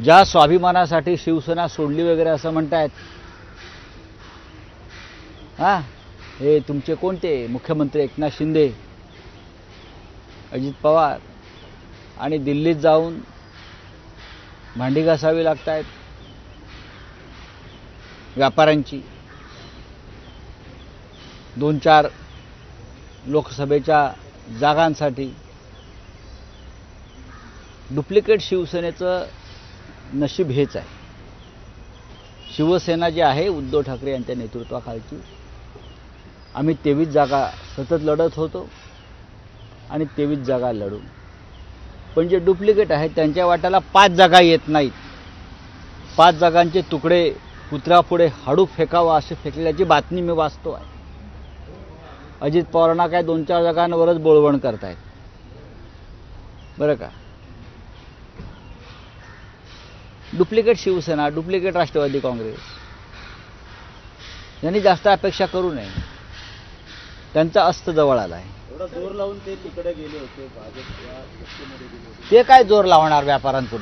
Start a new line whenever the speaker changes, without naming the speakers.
ज्या स्वाभिमानासाठी शिवसेना सोडली वगैरे असं म्हणतायत, हे तुमचे कोणते मुख्यमंत्री एकनाथ शिंदे, अजित पवार, आणि दिल्लीत जाऊन भांडी घासावी लागतायत व्यापाऱ्यांची, 2-4 लोकसभेच्या जागांसाठी. डुप्लिकेट शिवसेनेचं नशीब हेच आहे. शिवसेना जी आहे उद्धव ठाकरे यांच्या नेतृत्वाखालची, आम्ही 23 जागा सतत लढत होतो आणि 23 जागा लढू. पण जे डुप्लिकेट आहे त्यांच्या वाट्याला 5 जागा येत नाहीत. 5 जागांचे तुकडे कुत्र्यापुढे हाडू फेकावा असे फेकल्याची बातमी मी वाचतो आहे. अजित पवारांना काय 2-4 जागांवरच बोळवण करतायत बरं का. डुप्लिकेट शिवसेना, डुप्लिकेट राष्ट्रवादी काँग्रेस यांनी जास्त अपेक्षा करू नये. त्यांचा अस्त जवळ आला आहे.
एवढा जोर लावून ते तिकडे गेले होते, भाजप या गोष्टीमध्ये गेले होते.
ते काय जोर लावणार व्यापाऱ्यांपुढे.